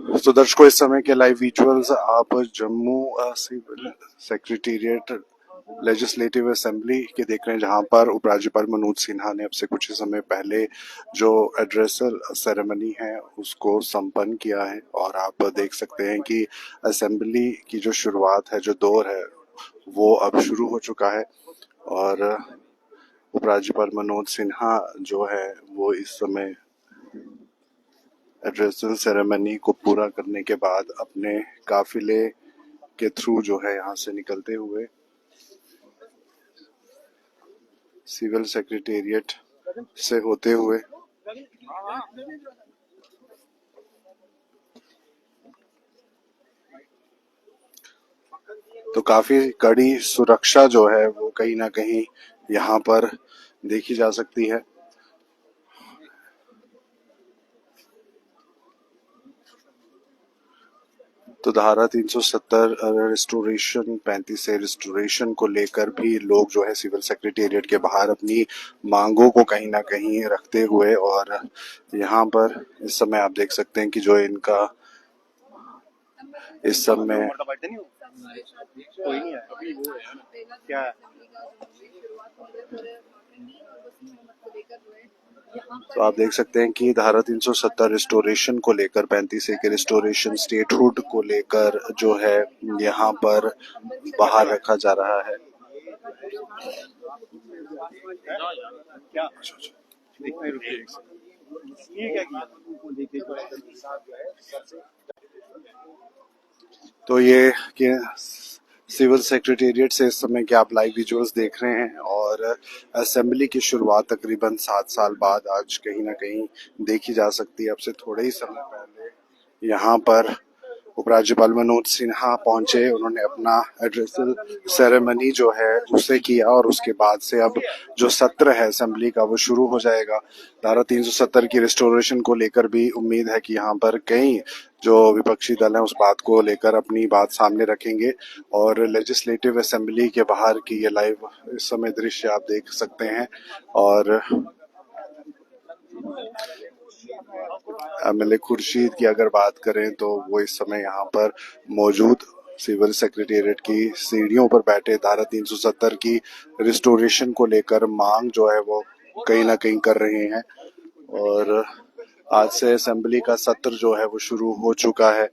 तो दर्शकों, इस समय के लाइव विजुअल्स आप Jammu civil secretariat legislative assembly के देख रहे हैं, जहां पर उपराज्यपाल मनोज सिन्हा ने अब से कुछ ही समय पहले जो एड्रेसल सेरेमनी है उसको संपन्न किया है। और आप देख सकते हैं कि असेंबली की जो शुरुआत है, जो दौर है, वो अब शुरू हो चुका है। और उपराज्यपाल मनोज सिन्हा जो है वो इस समय एड्रेसल सेरेमनी को पूरा करने के बाद अपने काफिले के थ्रू जो है यहाँ से निकलते हुए सिविल सेक्रेटेरिएट से होते हुए तो काफी कड़ी सुरक्षा जो है वो कहीं ना कहीं यहाँ पर देखी जा सकती है। तो धारा 370 रिस्टोरेशन 35 से रिस्टोरेशन को लेकर भी लोग जो है सिविल सेक्रेटेरिएट के बाहर अपनी मांगों को कहीं ना कहीं रखते हुए, और यहाँ पर इस समय आप देख सकते हैं कि जो इनका इस समय कोई नहीं है अभी, वो है क्या तो आप देख सकते हैं कि धारा 370 रिस्टोरेशन को लेकर 35 के रिस्टोरेशन स्टेटहुड को लेकर जो है यहाँ पर बाहर रखा जा रहा है। तो ये कि सिविल सेक्रेटेरिएट से इस समय के आप लाइव विजुअल्स देख रहे हैं, और असेंबली की शुरुआत तकरीबन 7 साल बाद आज कहीं ना कहीं देखी जा सकती है। अब से थोड़े ही समय पहले यहाँ पर उपराज्यपाल मनोज सिन्हा पहुंचे, उन्होंने अपना एड्रेसल सेरेमनी जो है उसे किया, और उसके बाद से अब जो सत्र है असेंबली का वो शुरू हो जाएगा। धारा 370 की रिस्टोरेशन को लेकर भी उम्मीद है कि यहाँ पर कई जो विपक्षी दल हैं उस बात को लेकर अपनी बात सामने रखेंगे। और लेजिस्लेटिव असेंबली के बाहर की ये लाइव इस समय दृश्य आप देख सकते हैं। और एमएलए खुर्शीद की अगर बात करें तो वो इस समय यहाँ पर मौजूद सिविल सेक्रेटेरिएट की सीढ़ियों पर बैठे धारा 370 की रिस्टोरेशन को लेकर मांग जो है वो कहीं ना कहीं कर रहे हैं। और आज से असेंबली का सत्र जो है वो शुरू हो चुका है,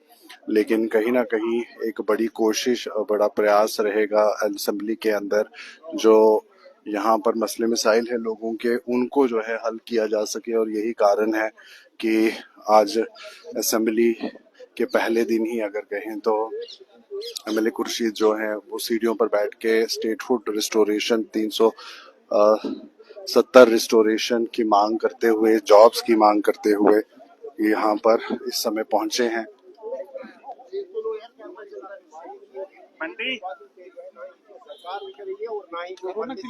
लेकिन कहीं ना कहीं एक बड़ी कोशिश और बड़ा प्रयास रहेगा असेंबली के अंदर जो यहाँ पर मसले मसाइल है लोगों के, उनको जो है हल किया जा सके। और यही कारण है कि आज असेंबली के पहले दिन ही अगर कहें तो एमएलए खुर्शीद जो है वो सीढ़ियों पर बैठ के स्टेटहुड रिस्टोरेशन 370 रिस्टोरेशन की मांग करते हुए, जॉब्स की मांग करते हुए यहाँ पर इस समय पहुंचे हैं। और ना ही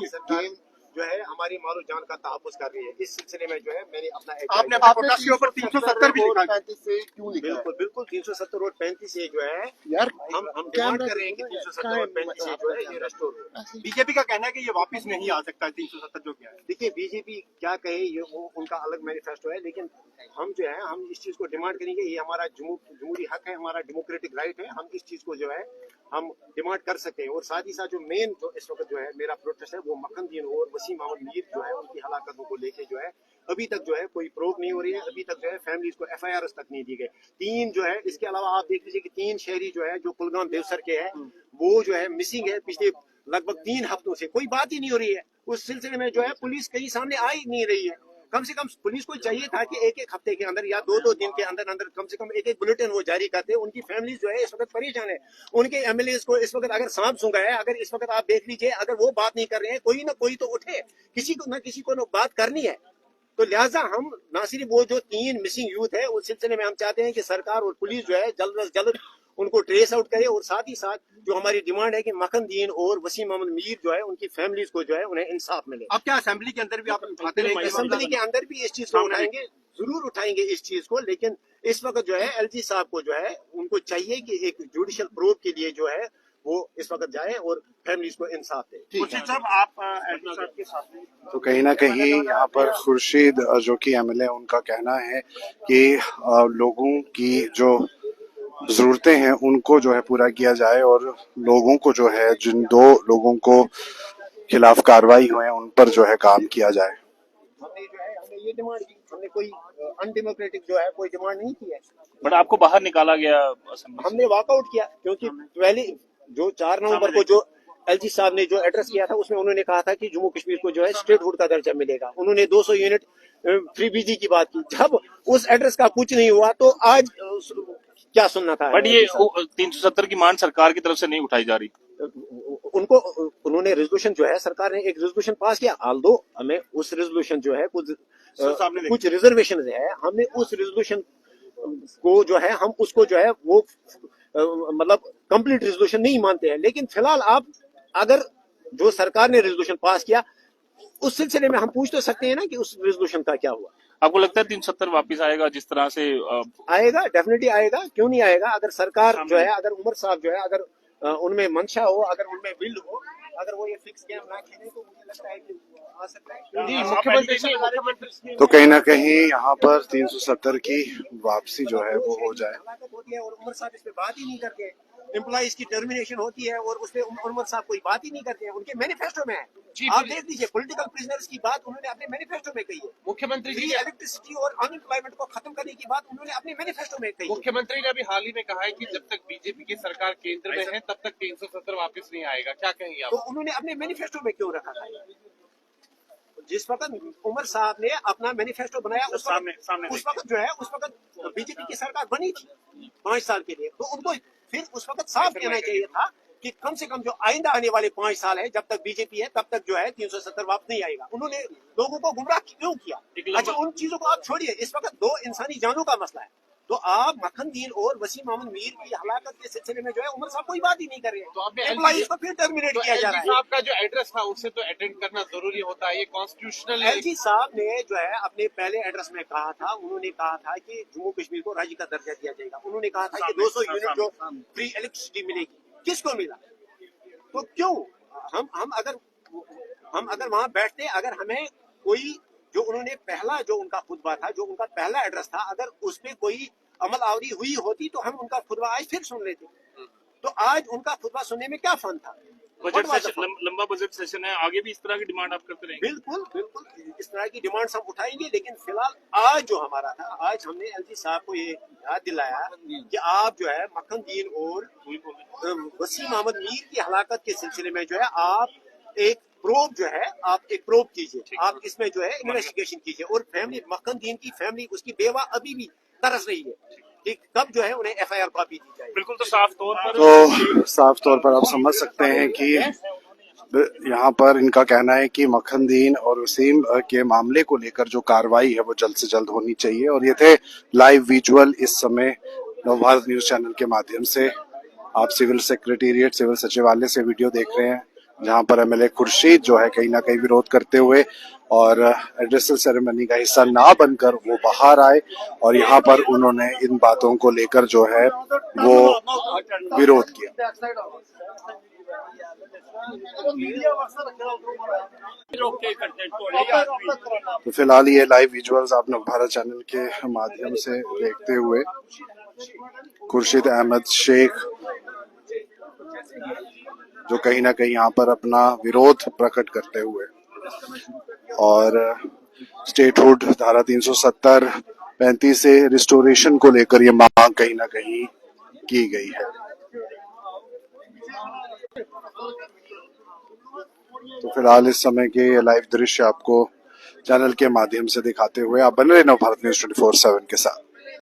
सरकार जो है हमारी मारो जान का तहफ़्फ़ुज़ कर रही है। इस सिलसिले में जो है मैंने अपना आपने प्रोटेस्ट के ऊपर 370 भी लिखा है। 35 से क्यों लिखा है? बिल्कुल 370 और 35 से जो है यार हम डिमांड कर रहे हैं कि 370 और 35 से जो है ये रेस्टोर हो। बीजेपी का कहना है कि ये वापस नहीं आ सकता है 370 जो क्या है। देखिए बीजेपी क्या कहे ये वो उनका अलग मैनिफेस्टो है, लेकिन हम जो है हम इस चीज को डिमांड करेंगे। ये हमारा जमहूरी हक है, हमारा डेमोक्रेटिक राइट है, हम इस चीज को जो है हम डिमांड कर सकते हैं। और साथ ही साथ जो मेन जो इस वक्त जो है मेरा प्रोटेस्ट है वो मखनदीन और वसीम अहमद मीर जो है उनकी हलाकतों को लेके जो है अभी तक जो है कोई प्रूफ नहीं हो रही है। अभी तक जो है फैमिलीज को एफआईआर तक नहीं दी गई। 3 जो है इसके अलावा आप देख लीजिए कि 3 शहरी जो है जो कुलगाम देवसर के हैं वो जो है मिसिंग है। पिछले लगभग 3 हफ्तों से कोई बात ही नहीं हो रही है। उस सिलसिले में जो है पुलिस कहीं सामने आ ही नहीं रही है। कम से कम पुलिस को चाहिए था कि एक हफ्ते के अंदर या 2 दिन के अंदर अंदर कम से कम एक बुलेटिन वो जारी करते। उनकी फैमिली जो है इस वक्त परेशान है। उनके एमएलए को इस वक्त अगर सांप सूंघा है, अगर इस वक्त आप देख लीजिए अगर वो बात नहीं कर रहे हैं, कोई ना कोई तो उठे, किसी को ना बात करनी है। तो लिहाजा हम ना सिर्फ वो जो 3 मिसिंग यूथ है उस सिलसिले में हम चाहते हैं कि सरकार और पुलिस जो है जल्द से जल्द उनको ट्रेस आउट करे। और साथ ही साथ जो हमारी डिमांड है कि मखनदीन और वसीम अहमद मीर जो है उनकी फैमिलीज को जो है उन्हें इंसाफ मिले। अब क्या असेंबली के अंदर भी आप उठाते रहेंगे? असेंबली के अंदर भी इस चीज को उठाएंगे, जरूर उठाएंगे इस चीज को। लेकिन इस वक्त जो है एलजी साहब को जो है उनको चाहिए कि एक जुडिशियल प्रूफ के लिए जो है वो इस वक्त जाए और फैमिलीज को इंसाफ दे। साहब आप एलजी साहब के साथ तो कहीं ना कहीं यहाँ पर खुर्शीद जो कि एमएलए, उनका कहना है कि लोगों की जो ज़रूरतें हैं उनको जो है पूरा किया जाए और लोगों को जो है जिन दो लोगों को खिलाफ कार्रवाई हुए हैं उन पर जो है काम किया जाए। हमने ये डिमांड की, हमने कोई अनडेमोक्रेटिक जो है कोई डिमांड नहीं की है। बट आपको बाहर निकाला गया असेंबली से। हमने वॉकआउट किया क्योंकि पहले जो 4 नवंबर को जो एलजी साहब ने जो एड्रेस किया था उसमें उन्होंने कहा था कि जम्मू कश्मीर को जो है स्टेटहुड का दर्जा मिलेगा। उन्होंने 200 यूनिट फ्री बिजली की बात की। जब उस एड्रेस का कुछ नहीं हुआ तो आज क्या सुनना था। बट ये 370 की मांग सरकार की तरफ से नहीं उठाई जा रही। उनको उन्होंने रेजोल्यूशन जो है सरकार ने एक रेजोल्यूशन पास किया। आल्दो हमें उस रेजोल्यूशन जो है कुछ रिजर्वेशन है, हमने उस रेजोल्यूशन को जो है हम उसको जो है वो मतलब कंप्लीट रेजोल्यूशन नहीं मानते हैं। लेकिन फिलहाल आप अगर जो सरकार ने रेजोल्यूशन पास किया उस सिलसिले में हम पूछ तो सकते हैं ना कि उस रेजोल्यूशन का क्या हुआ। आपको लगता है 370 वापस आएगा जिस तरह से? आएगा, डेफिनेटली आएगा, क्यों नहीं आएगा। अगर सरकार जो है, अगर उमर साहब जो है, अगर उनमें मंशा हो, अगर उनमें विल हो, अगर वो ये फिक्स गेम ना खेले तो मुझे लगता है कि आ सकता है। जी, मुख्यमंत्री तो कहीं ना कहीं यहाँ पर 370 की वापसी जो है वो हो जाए। होती है और उमर साहब इस पे बात ही नहीं करते। एम्प्लॉइज की टर्मिनेशन होती है और उसपे उमर साहब कोई बात ही नहीं करते हैं। उनके मैनिफेस्टो में है, आप देख लीजिए, पॉलिटिकल प्रिजनर्स की बात उन्होंने अपने मैनिफेस्टो में कही है। मुख्यमंत्री जी इलेक्ट्रिसिटी और अनएम्प्लॉयमेंट को खत्म करने की बात उन्होंने अपने मैनिफेस्टो में कही। मुख्यमंत्री ने अभी हाल ही में कहा है कि जब तक बीजेपी की सरकार केंद्र में है तब तक 370 वापस नहीं आएगा। क्या कहेंगे आप? तो उन्होंने अपने मैनिफेस्टो में क्यों रखा था? जिस वक्त उमर साहब ने अपना मैनिफेस्टो बनाया उस वक्त जो है उस वक्त बीजेपी की सरकार बनी थी 5 साल के लिए। तो उनको फिर उस वक्त साफ कहना चाहिए था कि कम से कम जो आइंदा आने वाले 5 साल है, जब तक बीजेपी है तब तक जो है 370 वापस नहीं आएगा। उन्होंने लोगों को गुमराह क्यों किया? अच्छा, उन चीजों को आप छोड़िए, इस वक्त 2 इंसानी जानों का मसला है। तो आप मक्खन दीन और वसीम अहमद मीर की हलाकत के सिलसिले में जो है उमर साहब कोई बात ही नहीं कर रहे हैं। तो आपने एम्प्लॉइज को फिर टर्मिनेट किया जा रहा है। साहब का जो एड्रेस था उससे तो अटेंड करना जरूरी होता है, ये कॉन्स्टिट्यूशनल है। एलजी साहब ने जो है अपने पहले एड्रेस में कहा था, उन्होंने कहा था कि जम्मू कश्मीर को राज्य का दर्जा दिया जाएगा। उन्होंने कहा था कि 200 यूनिट जो फ्री इलेक्ट्रिसिटी मिलेगी, किसको मिला? तो क्यों हम अगर वहां बैठते, अगर हमें कोई जो उन्होंने पहला जो उनका खुतबा था, जो उनका पहला एड्रेस था, अगर उस पर कोई अमल आवरी हुई होती तो हम उनका खुतबा आज फिर सुन लेते। तो आज उनका खुतबा सुनने में क्या फन था? बजट सेशन, लंबा बजट सेशन है, आगे भी इस तरह की डिमांड आप करते रहेंगे? बिल्कुल इस तरह की डिमांड्स हम उठाएंगे। लेकिन फिलहाल आज जो हमारा था, आज हमने एलजी साहब को ये याद दिलाया कि आप जो है मक्खन दीन और वसीम अहमद मीर की हलाकत के सिलसिले में जो है आप एक प्रोब जो है, आप एक प्रोब कीजिए, आप इसमें जो है इन्वेस्टिगेशन कीजिए। और फैमिली, मक्खन दीन की फैमिली, उसकी बेवा अभी भी तरस रही है कि कब जो है उन्हें एफआईआर कॉपी दी जाए। बिल्कुल, तो साफ तौर पर आप समझ सकते हैं कि यहाँ पर इनका कहना है कि मक्खन दीन और वसीम के मामले को लेकर जो कार्रवाई है वो जल्द से जल्द होनी चाहिए। और ये थे लाइव विजुअल इस समय नवभारत न्यूज चैनल के माध्यम से आप सिविल सेक्रेटेरिएट, सिविल सचिवालय से वीडियो देख रहे हैं, जहाँ पर एमएलए खुर्शीद जो है कहीं ना कहीं विरोध करते हुए और एड्रेसल सेरेमनी का हिस्सा ना बनकर वो बाहर आए और यहाँ पर उन्होंने इन बातों को लेकर जो है वो विरोध किया। तो फिलहाल ये लाइव विजुअल्स आप नवभारत चैनल के माध्यम से देखते हुए खुर्शीद अहमद शेख जो कहीं ना कहीं यहाँ पर अपना विरोध प्रकट करते हुए और स्टेटहुड धारा 370 35 से रिस्टोरेशन को लेकर ये मांग कहीं ना कहीं की गई है। तो फिलहाल इस समय के लाइव दृश्य आपको चैनल के माध्यम से दिखाते हुए आप बने रहे नवभारत न्यूज 24/7 के साथ।